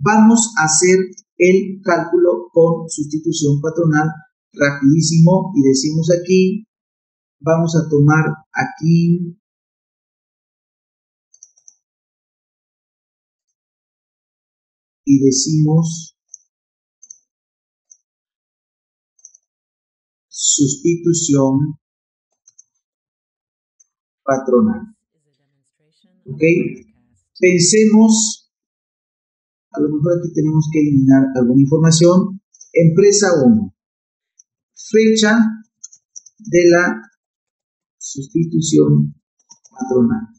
Vamos a hacer el cálculo con sustitución patronal rapidísimo y decimos aquí, vamos a tomar aquí y decimos sustitución patronal. ¿Ok? Pensemos, a lo mejor aquí tenemos que eliminar alguna información. Empresa 1. Fecha de la sustitución patronal.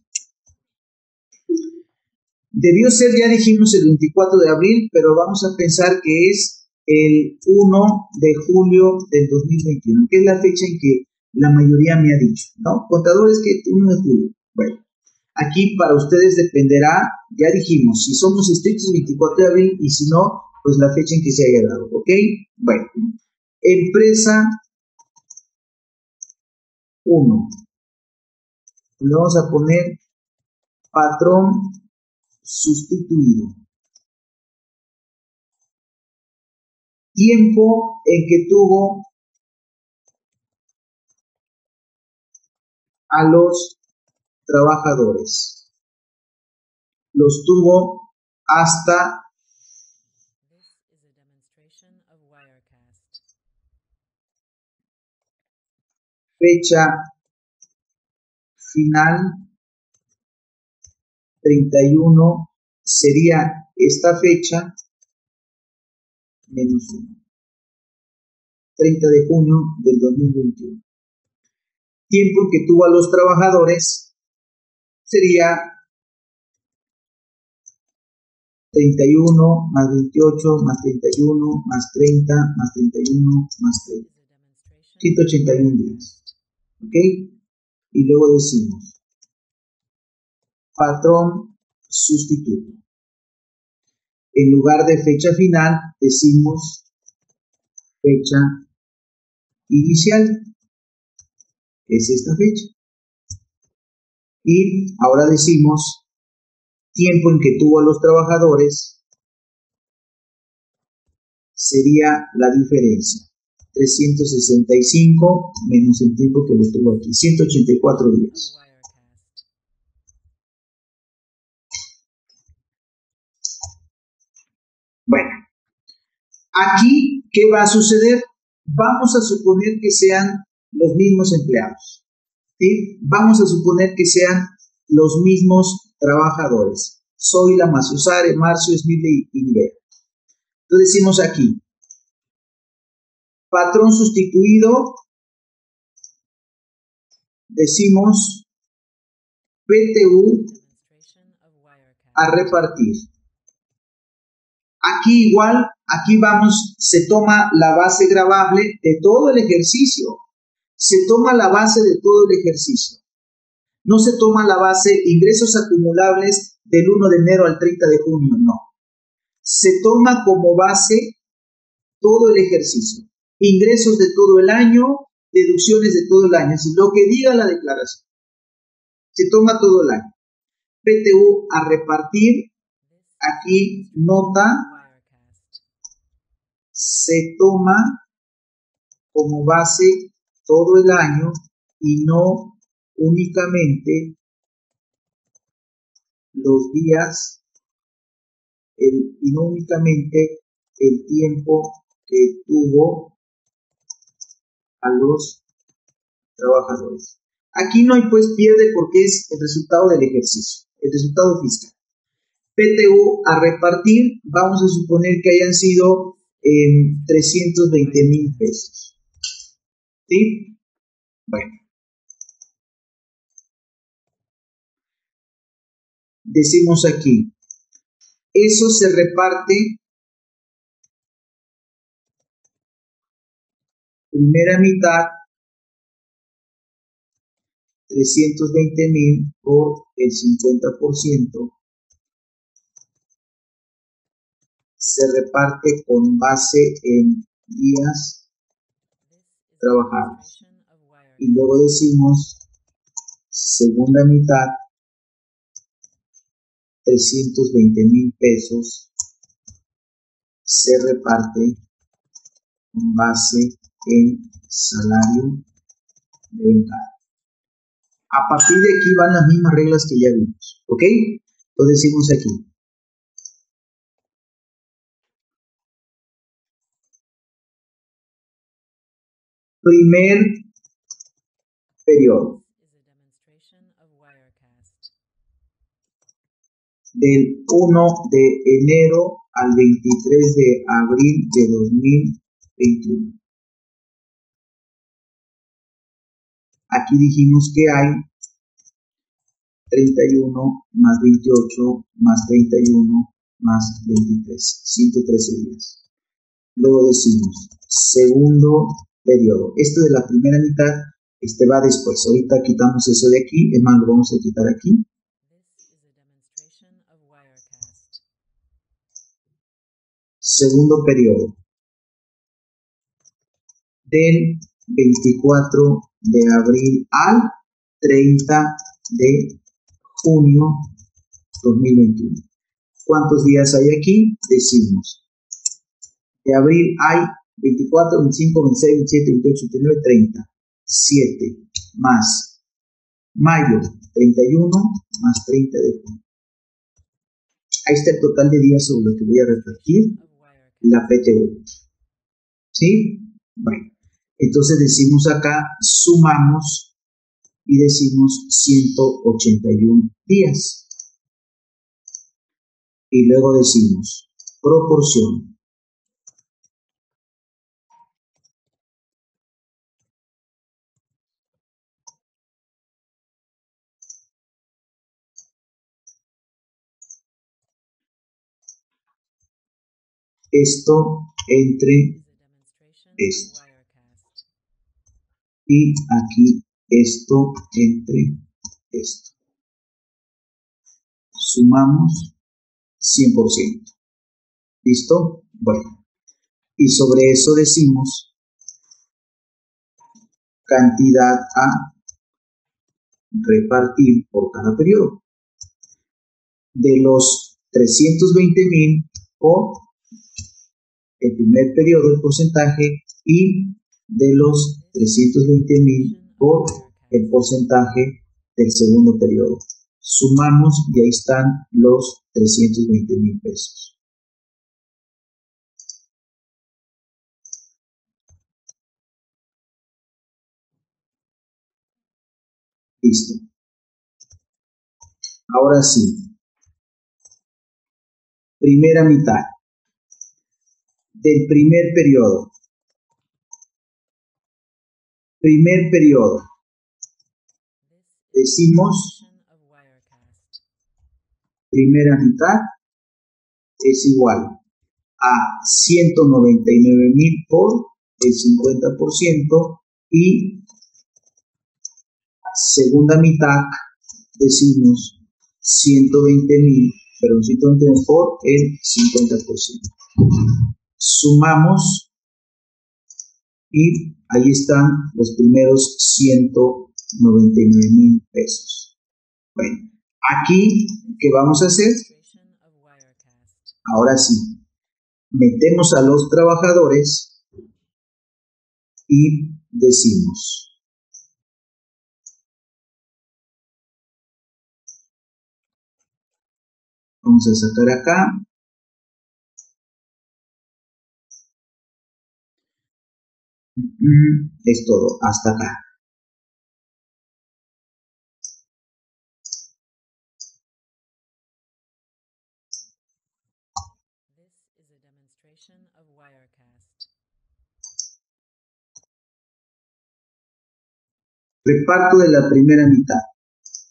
Debió ser, ya dijimos, el 24 de abril, pero vamos a pensar que es el 1 de julio del 2021, que es la fecha en que la mayoría me ha dicho, ¿no? Contadores, que 1 de julio. Bueno, aquí para ustedes dependerá, ya dijimos, si somos estrictos 24 de abril y si no, pues la fecha en que se haya dado, ¿ok? Bueno, empresa 1. Le vamos a poner patrón sustituido. Tiempo en que tuvo a los trabajadores. Los tuvo hasta fecha final 31, sería esta fecha menos 1. 30 de junio del 2021. Tiempo en que tuvo a los trabajadores sería 31 más 28 más 31 más 30 más 31 más 30. 181 días. ¿Ok? Y luego decimos patrón sustituto. En lugar de fecha final, decimos fecha inicial. Es esta fecha. Y ahora decimos tiempo en que tuvo a los trabajadores sería la diferencia. 365 menos el tiempo que lo tuvo aquí. 184 días. Bueno, aquí, ¿qué va a suceder? Vamos a suponer que sean los mismos empleados. ¿Sí? Vamos a suponer que sean los mismos trabajadores. Zoila, Maciusare, Marcio, Smith y Nivea. Entonces decimos aquí, patrón sustituido, decimos PTU a repartir. Aquí igual, aquí vamos, se toma la base gravable de todo el ejercicio. Se toma la base de todo el ejercicio. No se toma la base ingresos acumulables del 1 de enero al 30 de junio, no. Se toma como base todo el ejercicio. Ingresos de todo el año, deducciones de todo el año, es decir, lo que diga la declaración. Se toma todo el año. PTU a repartir, aquí nota, se toma como base todo el año y no únicamente los días y no únicamente el tiempo que tuvo a los trabajadores. Aquí no hay pues pierde porque es el resultado del ejercicio, el resultado fiscal. PTU a repartir, vamos a suponer que hayan sido 320,000 pesos. ¿Sí? Bueno. Decimos aquí, eso se reparte primera mitad 320,000 por el 50%. Se reparte con base en días trabajados. Y luego decimos segunda mitad 320,000 pesos se reparte con base en salario de becario. A partir de aquí van las mismas reglas que ya vimos, ¿ok? Entonces decimos aquí. Primer periodo. Del 1 de enero al 23 de abril de 2021. Aquí dijimos que hay 31 más 28 más 31 más 23, 113 días. Luego decimos segundo periodo. Esto de la primera mitad, va después. Ahorita quitamos eso de aquí, es más, lo vamos a quitar aquí. Segundo periodo. Del 24 de abril al 30 de junio 2021. ¿Cuántos días hay aquí? Decimos. De abril hay 24, 25, 26, 27, 28, 29, 30. 7 más mayo 31 más 30 de junio. Ahí está el total de días sobre lo que voy a repartir la PTU. ¿Sí? Bueno, entonces decimos acá, sumamos y decimos 181 días. Y luego decimos proporción. Esto entre esto. Y aquí esto entre esto. Sumamos 100%. ¿Listo? Bueno. Y sobre eso decimos cantidad a repartir por cada periodo. De los 320,000 por el primer periodo, el porcentaje, y de los 320,000 por el porcentaje del segundo periodo. Sumamos y ahí están los 320,000 pesos. Listo. Ahora sí. Primera mitad. Del primer periodo. Primer periodo. Decimos primera mitad es igual a 199,000 por el 50% y segunda mitad decimos 120,000, pero 120,000 por el 50%. Sumamos y ahí están los primeros 199,000 pesos. Bueno, aquí, ¿qué vamos a hacer? Ahora sí, metemos a los trabajadores y decimos vamos a sacar acá es todo, hasta acá. Reparto de la primera mitad.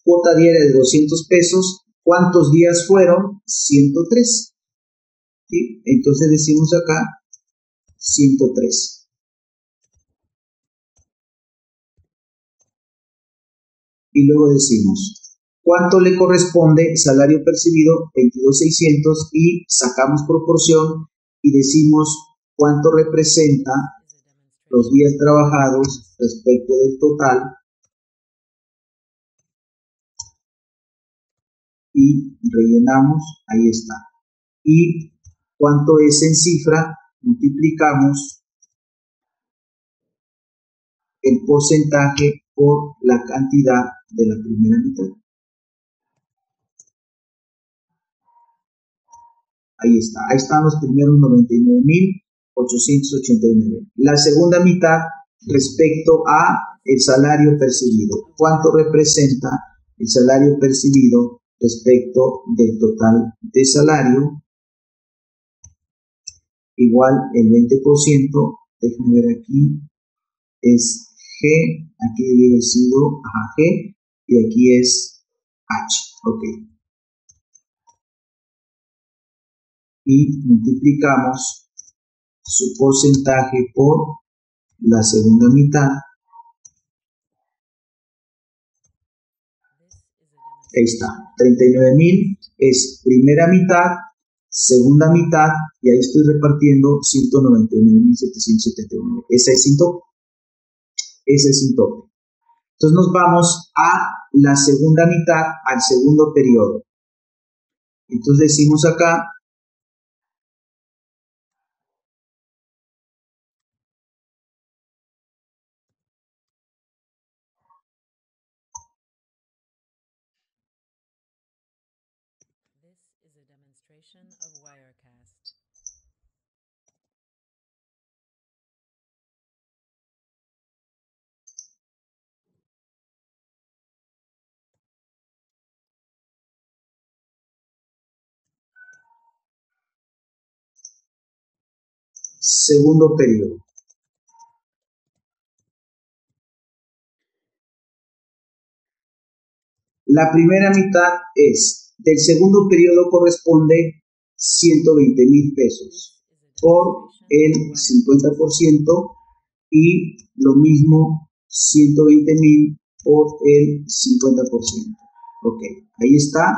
Cuota diaria de 200 pesos. ¿Cuántos días fueron? 113. ¿Sí? Entonces decimos acá 113. Y luego decimos, ¿cuánto le corresponde salario percibido? 22,600 y sacamos proporción y decimos cuánto representa los días trabajados respecto del total y rellenamos, ahí está. Y ¿Cuánto es en cifra? Multiplicamos el porcentaje por la cantidad de la primera mitad. Ahí está. Ahí están los primeros 99.889. La segunda mitad respecto a el salario percibido. ¿Cuánto representa el salario percibido respecto del total de salario? Igual el 20%. Déjenme ver aquí. Es G. Aquí debe haber sido G. Y aquí es H. Ok. Y multiplicamos su porcentaje por la segunda mitad. Ahí está, 39.000 es primera mitad, segunda mitad, y ahí estoy repartiendo 199.779. Ese es sin tope. Ese es sin tope. Entonces nos vamos a la segunda mitad, al segundo periodo. Entonces decimos acá, segundo periodo. La primera mitad es, del segundo periodo corresponde 120.000 pesos por el 50% y lo mismo 120.000 por el 50%. Ok, ahí está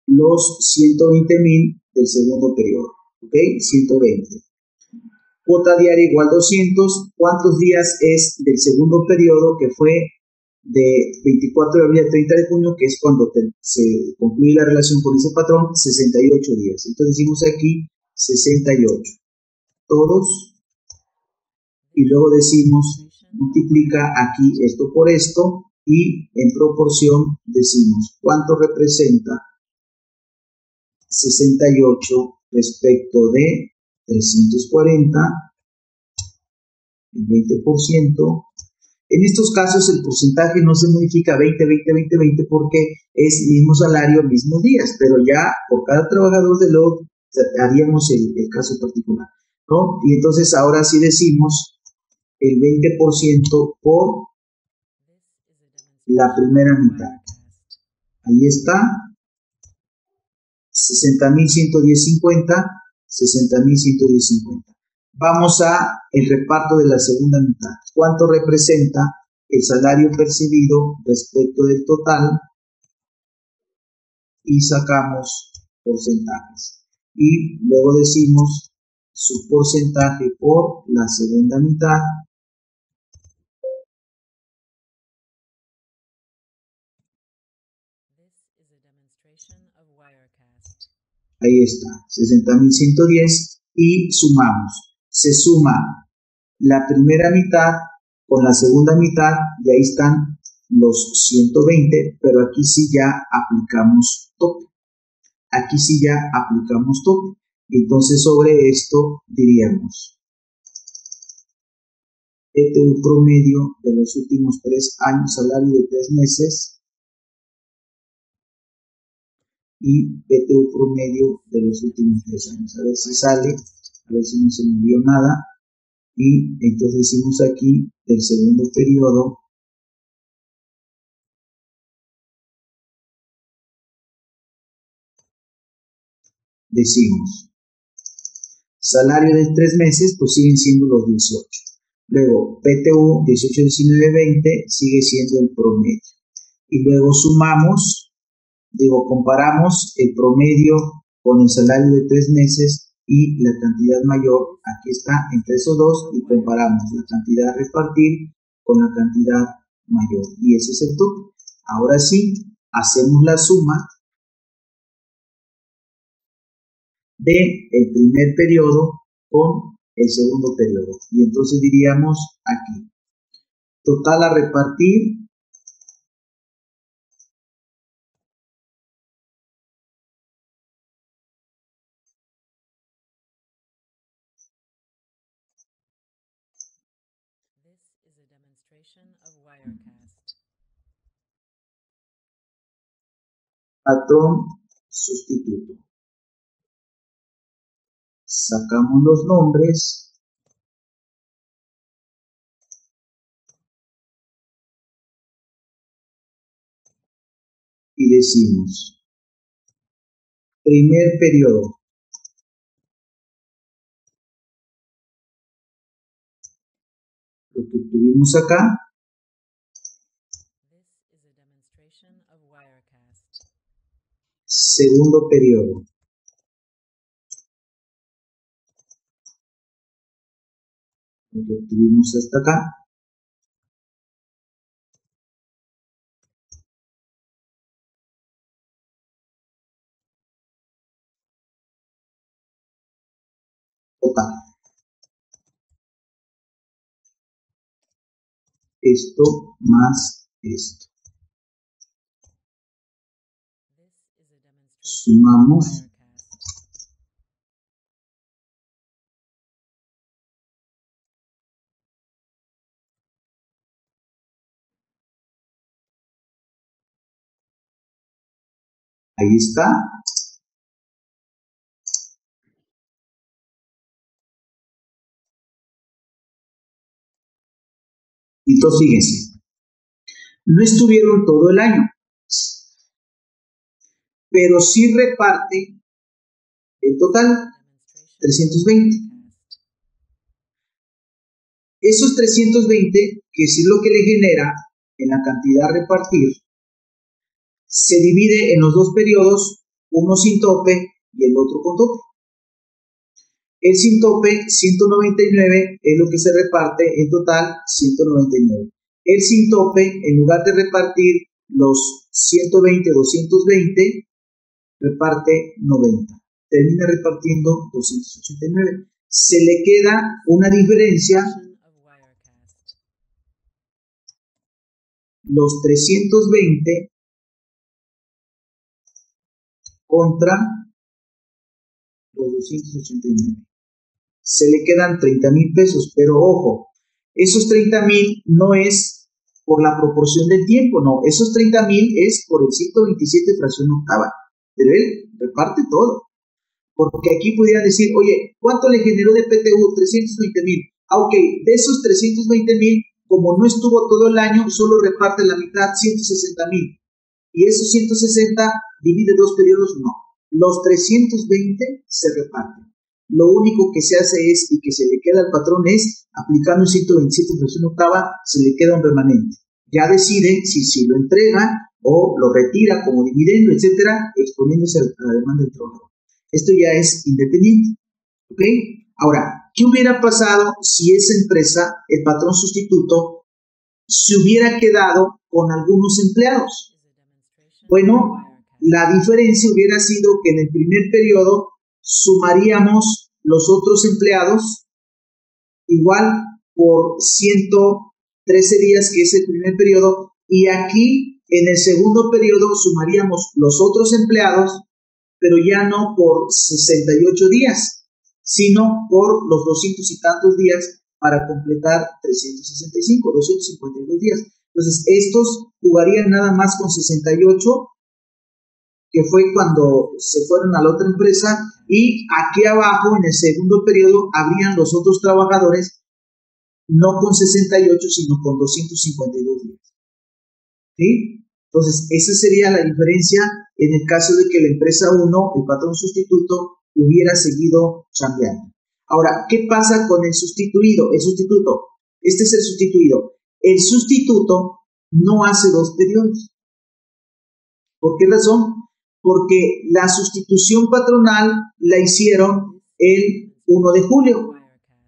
los 120.000 del segundo periodo. Ok, 120. Cuota diaria igual 200. ¿Cuántos días es del segundo periodo, que fue de 24 de abril a 30 de junio, que es cuando se concluye la relación con ese patrón? 68 días. Entonces decimos aquí 68. Todos. Y luego decimos, multiplica aquí esto por esto, y en proporción decimos cuánto representa 68 respecto de 340, el 20%. En estos casos el porcentaje no se modifica 20, 20, 20, 20 porque es mismo salario, mismos días, pero ya por cada trabajador de LOD haríamos el caso particular, ¿no? Y entonces ahora sí decimos el 20% por la primera mitad. Ahí está, 60.110.50, 60.110.50. Vamos a el reparto de la segunda mitad. ¿Cuánto representa el salario percibido respecto del total? Y sacamos porcentajes. Y luego decimos su porcentaje por la segunda mitad. Ahí está, 60.110 y sumamos. Se suma la primera mitad con la segunda mitad y ahí están los 120, pero aquí sí ya aplicamos tope. Aquí sí ya aplicamos tope. Entonces sobre esto diríamos PTU promedio de los últimos 3 años, salario de 3 meses, y PTU promedio de los últimos 3 años. A ver si sale, a ver si no se movió nada. Y entonces decimos aquí del segundo periodo, decimos salario de 3 meses, pues siguen siendo los 18. Luego PTU 18, 19, 20 sigue siendo el promedio. Y luego sumamos, comparamos el promedio con el salario de 3 meses y la cantidad mayor, aquí está, entre esos dos, y comparamos la cantidad a repartir con la cantidad mayor. Y ese es el tope. Ahora sí, hacemos la suma de el primer periodo con el segundo periodo. Y entonces diríamos aquí, total a repartir patrón sustituto. Sacamos los nombres y decimos primer periodo. Lo que tuvimos acá. Segundo periodo. Lo que obtuvimos hasta acá. Total. Esto más esto. Sumamos. Ahí está. Entonces, fíjense. No estuvieron todo el año, pero sí reparte el total, 320. Esos 320, que es lo que le genera en la cantidad a repartir, se divide en los dos periodos, uno sin tope y el otro con tope. El sin tope, 199, es lo que se reparte en total, 199. El sin tope, en lugar de repartir los 120, 220, reparte 90. Termina repartiendo 289. Se le queda una diferencia, los 320 contra los 289. Se le quedan 30,000 pesos, pero ojo, esos 30,000 no es por la proporción del tiempo, no, esos 30,000 es por el 127 fracción octava, pero él reparte todo, porque aquí pudiera decir, oye, ¿cuánto le generó de PTU? 320,000. Ok, de esos 320,000, como no estuvo todo el año, solo reparte la mitad, 160,000. Y esos 160 divide dos periodos, no. Los 320 se reparten. Lo único que se hace es, y que se le queda al patrón es, aplicando un 127 fracción octava, se le queda un remanente. Ya decide si lo entrega o lo retira como dividendo, etcétera, exponiéndose a la demanda del trabajador. Esto ya es independiente. ¿Ok? Ahora, ¿qué hubiera pasado si esa empresa, el patrón sustituto, se hubiera quedado con algunos empleados? Bueno, la diferencia hubiera sido que en el primer periodo sumaríamos los otros empleados igual por 113 días, que es el primer periodo, y aquí en el segundo periodo sumaríamos los otros empleados, pero ya no por 68 días, sino por los 200 y tantos días para completar 365, 252 días. Entonces, estos jugarían nada más con 68, que fue cuando se fueron a la otra empresa, y aquí abajo, en el segundo periodo, habrían los otros trabajadores, no con 68, sino con 252 días. ¿Sí? Entonces, esa sería la diferencia en el caso de que la empresa 1, el patrón sustituto, hubiera seguido chambeando. Ahora, ¿qué pasa con el sustituido? El sustituto, este es el sustituido. El sustituto no hace dos periodos. ¿Por qué razón? Porque la sustitución patronal la hicieron el 1 de julio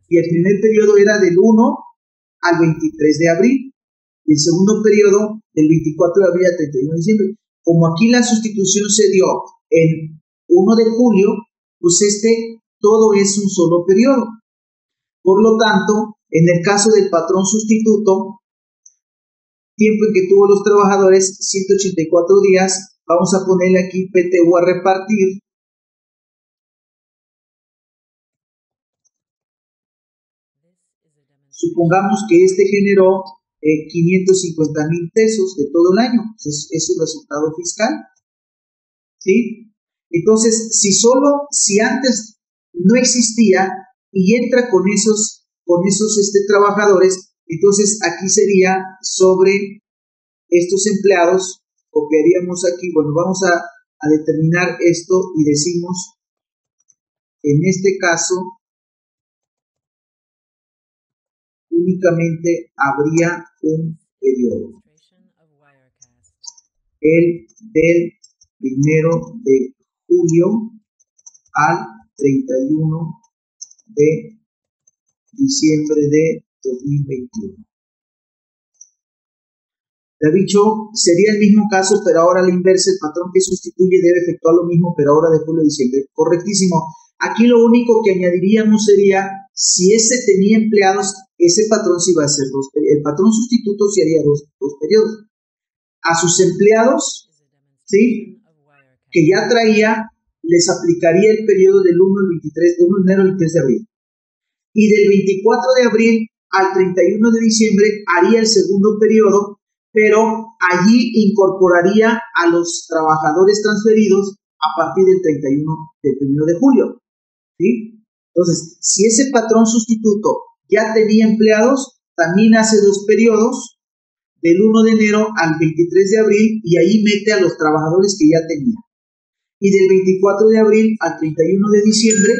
y el primer periodo era del 1 al 23 de abril y el segundo periodo del 24 de abril al 31 de diciembre. Como aquí la sustitución se dio el 1 de julio, pues todo es un solo periodo. Por lo tanto, en el caso del patrón sustituto, tiempo en que tuvo los trabajadores, 184 días, vamos a ponerle aquí PTU a repartir. Supongamos que generó 550,000 pesos de todo el año, es su resultado fiscal, ¿sí? Entonces, si antes no existía y entra con esos trabajadores, entonces aquí sería sobre estos empleados, copiaríamos aquí, bueno, vamos a determinar esto y decimos, en este caso, únicamente habría un periodo, el del 1 de julio al 31 de diciembre de 2021. De dicho, sería el mismo caso, pero ahora a la inversa, el patrón que sustituye debe efectuar lo mismo, pero ahora de julio a diciembre. Correctísimo. Aquí lo único que añadiríamos sería, si ese tenía empleados, ese patrón sí va a ser el patrón sustituto sí haría dos periodos. A sus empleados, ¿sí?, que ya traía, les aplicaría el periodo del 1 de enero al 23 de abril. Y del 24 de abril al 31 de diciembre haría el segundo periodo, pero allí incorporaría a los trabajadores transferidos a partir del 1 de julio. ¿Sí? Entonces, si ese patrón sustituto ya tenía empleados, también hace dos periodos, del 1 de enero al 23 de abril, y ahí mete a los trabajadores que ya tenía. Y del 24 de abril al 31 de diciembre,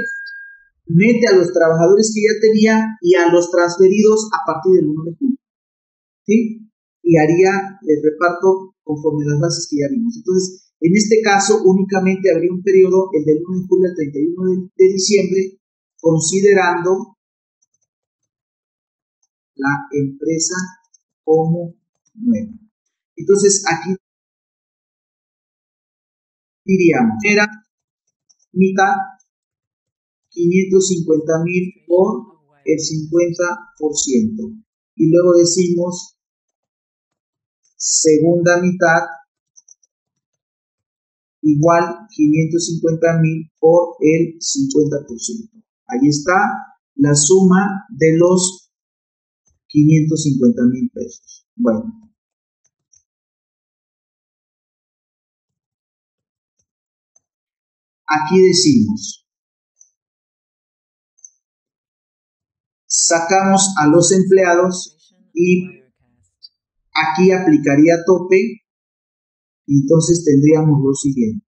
mete a los trabajadores que ya tenía y a los transferidos a partir del 1 de julio. ¿Sí? Y haría el reparto conforme las bases que ya vimos. Entonces, en este caso, únicamente habría un periodo, el del 1 de julio al 31 de diciembre, considerando la empresa como nueva. Entonces, aquí diríamos, era mitad, 550,000 por el 50%. Y luego decimos segunda mitad igual 550,000 por el 50%. Ahí está la suma de los 550,000 pesos. Bueno. Aquí decimos, sacamos a los empleados y aquí aplicaría tope, y entonces tendríamos lo siguiente.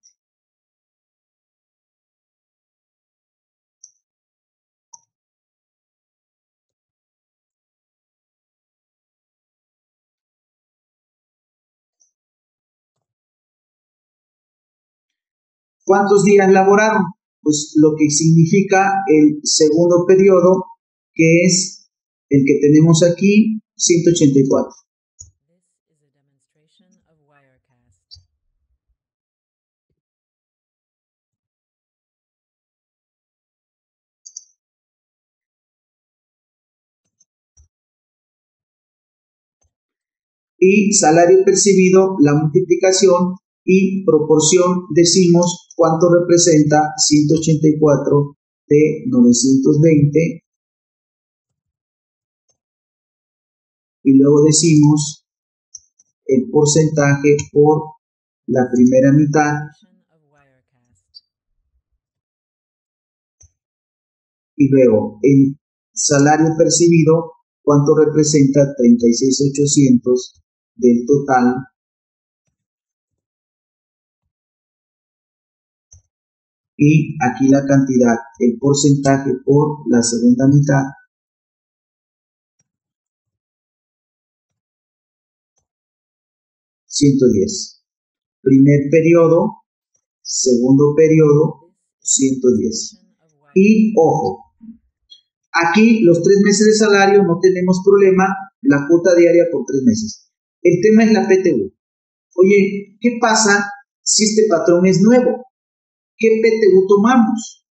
¿Cuántos días laboraron? Pues lo que significa el segundo periodo, que es el que tenemos aquí, 184. Y salario percibido, la multiplicación y proporción, decimos cuánto representa 184 de 920, y luego decimos el porcentaje por la primera mitad, y luego el salario percibido, cuánto representa 36,800 del total, y aquí la cantidad, el porcentaje por la segunda mitad, 110. Primer periodo, segundo periodo, 110. Y ojo, aquí los 3 meses de salario no tenemos problema, la cuota diaria por 3 meses. El tema es la PTU. Oye, ¿qué pasa si este patrón es nuevo? ¿Qué PTU tomamos?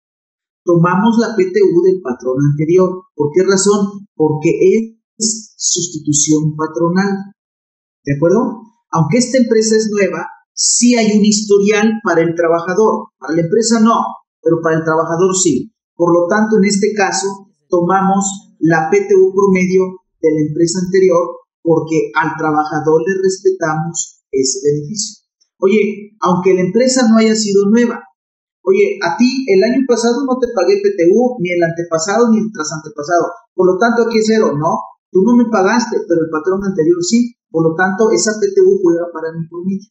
tomamos la PTU del patrón anterior. ¿Por qué razón? Porque es sustitución patronal. ¿De acuerdo? Aunque esta empresa es nueva, sí hay un historial para el trabajador. Para la empresa no, pero para el trabajador sí. Por lo tanto, en este caso, tomamos la PTU promedio de la empresa anterior porque al trabajador le respetamos ese beneficio. Oye, aunque la empresa no haya sido nueva, oye, a ti el año pasado no te pagué PTU, ni el antepasado, ni el trasantepasado. Por lo tanto, aquí es cero, ¿no? Tú no me pagaste, pero el patrón anterior sí. Por lo tanto, esa PTU juega para mi promedio.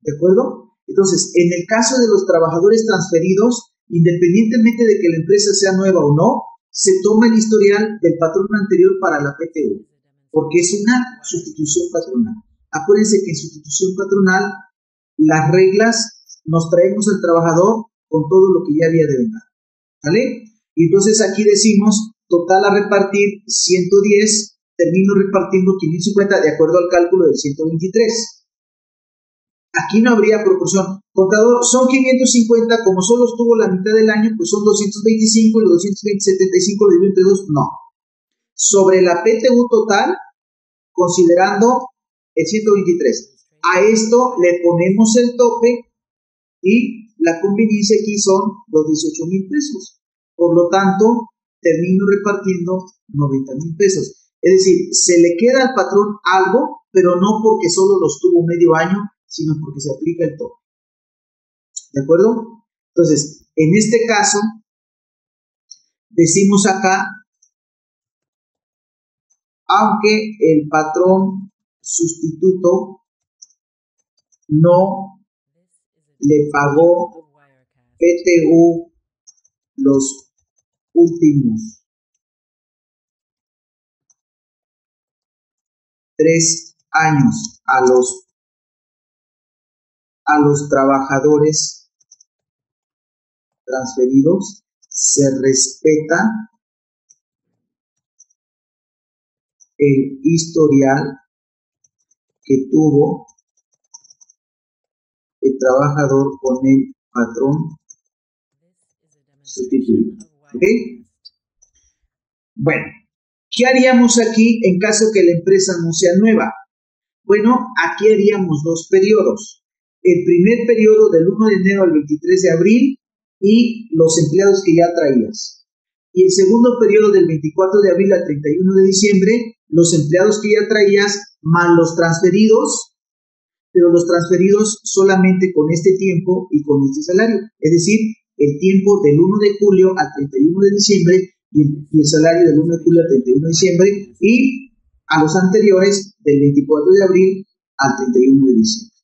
¿De acuerdo? Entonces, en el caso de los trabajadores transferidos, independientemente de que la empresa sea nueva o no, se toma el historial del patrón anterior para la PTU, porque es una sustitución patronal. Acuérdense que en sustitución patronal, las reglas nos traemos al trabajador con todo lo que ya había devengado. ¿Vale? Y entonces aquí decimos, total a repartir 110, termino repartiendo 550 de acuerdo al cálculo del 123. Aquí no habría proporción. Contador, son 550, como solo estuvo la mitad del año, pues son 225 y los 275 lo divido entre 2. No. Sobre la PTU total, considerando el 123. A esto le ponemos el tope y la conveniencia aquí son los 18,000 pesos. Por lo tanto, termino repartiendo 90,000 pesos. Es decir, se le queda al patrón algo, pero no porque solo los tuvo medio año, sino porque se aplica el tope. ¿De acuerdo? Entonces, en este caso, decimos acá, aunque el patrón sustituto no le pagó PTU los últimos 3 años a los trabajadores transferidos, se respeta el historial que tuvo el trabajador con el patrón sustituido. ¿Ok? Bueno, ¿qué haríamos aquí en caso que la empresa no sea nueva? Bueno, aquí haríamos 2 periodos. El primer periodo del 1 de enero al 23 de abril y los empleados que ya traías. Y el segundo periodo del 24 de abril al 31 de diciembre, los empleados que ya traías más los transferidos, pero los transferidos solamente con este tiempo y con este salario. Es decir, el tiempo del 1 de julio al 31 de diciembre y el salario del 1 de julio al 31 de diciembre y a los anteriores del 24 de abril al 31 de diciembre.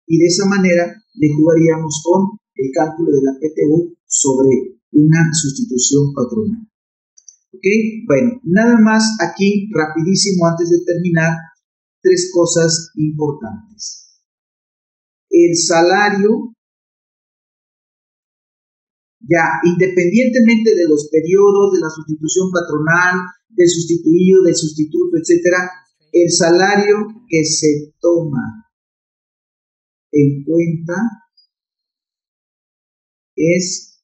Y de esa manera le jugaríamos con el cálculo de la PTU sobre una sustitución patronal. ¿Ok? Bueno, nada más aquí, rapidísimo, antes de terminar, 3 cosas importantes. El salario, ya independientemente de los periodos, de la sustitución patronal, del sustituido, del sustituto, etcétera, el salario que se toma en cuenta es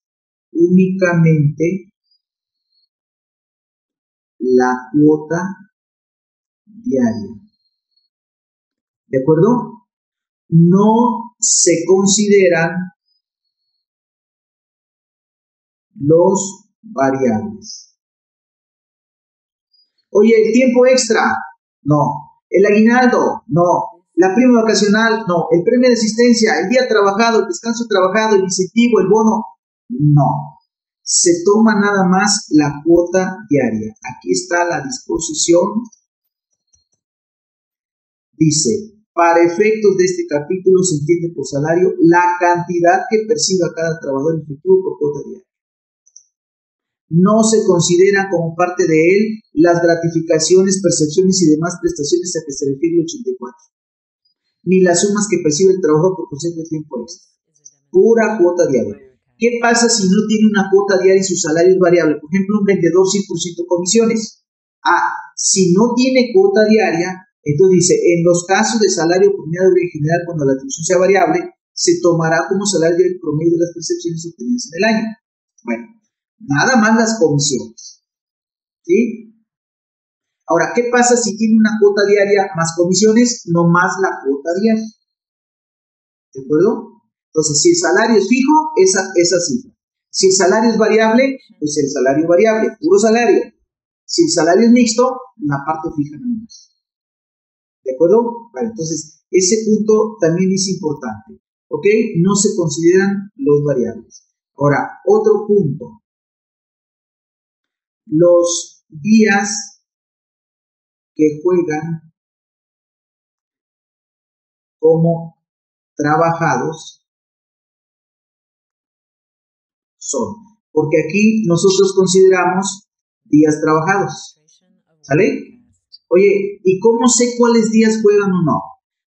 únicamente la cuota diaria. ¿De acuerdo? No se consideran los variables. Oye, el tiempo extra, no. El aguinaldo, no. La prima vacacional, no. El premio de asistencia, el día trabajado, el descanso trabajado, el incentivo, el bono, no. Se toma nada más la cuota diaria. Aquí está la disposición. Dice, para efectos de este capítulo se entiende por salario la cantidad que perciba cada trabajador efectivo por cuota diaria. No se consideran como parte de él las gratificaciones, percepciones y demás prestaciones a que se refiere el 84, ni las sumas que percibe el trabajador por concepto de tiempo extra. Pura cuota diaria. ¿Qué pasa si no tiene una cuota diaria y su salario es variable? Por ejemplo, un vendedor 100% comisiones. Si no tiene cuota diaria, entonces dice, en los casos de salario promedio en general, cuando la atribución sea variable, se tomará como salario el promedio de las percepciones obtenidas en el año. Bueno, nada más las comisiones, ¿sí? Ahora, ¿qué pasa si tiene una cuota diaria más comisiones? No más la cuota diaria, ¿de acuerdo? Entonces, si el salario es fijo, esa cifra. Si el salario es variable, pues el salario variable, puro salario. Si el salario es mixto, la parte fija nada más. ¿De acuerdo? Vale, entonces, ese punto también es importante. ¿Ok? No se consideran los variables. Ahora, otro punto. Los días que juegan como trabajados son. Porque aquí nosotros consideramos días trabajados. ¿Sale? Oye, ¿y cómo sé cuáles días juegan o no?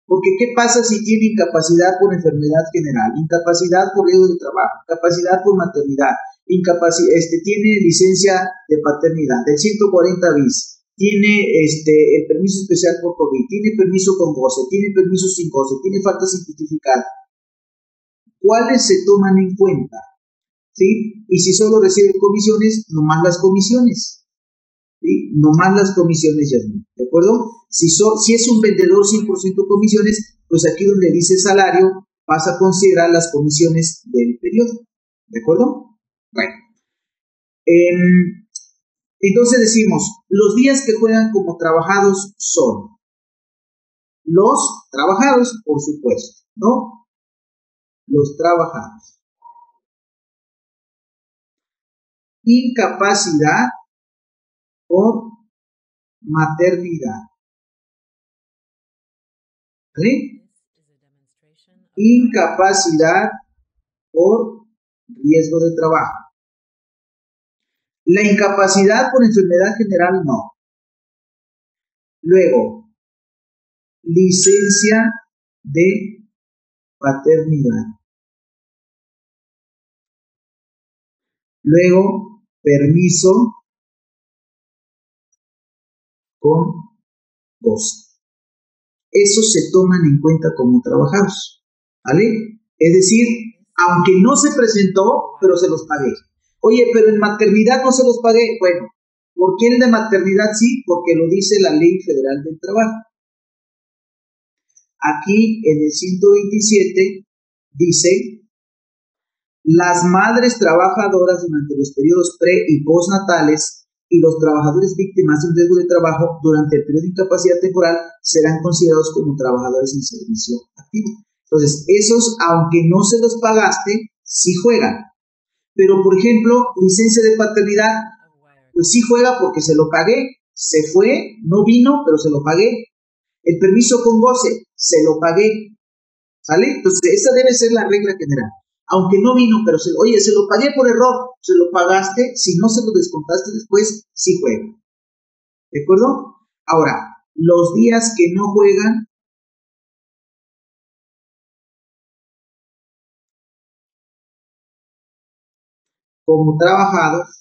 Porque ¿qué pasa si tiene incapacidad por enfermedad general, incapacidad por riesgo de trabajo, incapacidad por maternidad, tiene licencia de paternidad, del 140 bis, tiene el permiso especial por COVID, tiene permiso con goce, tiene permiso sin goce, tiene falta sin justificar? ¿Cuáles se toman en cuenta? ¿Sí? Y si solo reciben comisiones, nomás las comisiones. ¿Sí? No más las comisiones, Yasmin, ¿de acuerdo? Si es un vendedor 100% comisiones, pues aquí donde dice salario, vas a considerar las comisiones del periodo, ¿de acuerdo? Bueno, entonces decimos, los días que juegan como trabajados son los trabajados, por supuesto, ¿no? Los trabajados. Incapacidad por maternidad. ¿Vale? Incapacidad por riesgo de trabajo. La incapacidad por enfermedad general no. Luego, licencia de paternidad. Luego, permiso con goce. Esos se toman en cuenta como trabajados, ¿vale? Es decir, aunque no se presentó, pero se los pagué. Oye, pero en maternidad no se los pagué. Bueno, ¿por qué el de maternidad sí? Porque lo dice la Ley Federal del Trabajo. Aquí en el 127 dice, las madres trabajadoras durante los periodos pre y postnatales y los trabajadores víctimas de un riesgo de trabajo durante el periodo de incapacidad temporal serán considerados como trabajadores en servicio activo. Entonces, esos, aunque no se los pagaste, sí juegan. Pero, por ejemplo, licencia de paternidad, pues sí juega porque se lo pagué, se fue, no vino, pero se lo pagué. El permiso con goce, se lo pagué, ¿sale? Entonces, esa debe ser la regla general. Aunque no vino, pero se lo pagué por error, se lo pagaste, si no se lo descontaste después, sí juega. ¿De acuerdo? Ahora, los días que no juegan, como trabajados,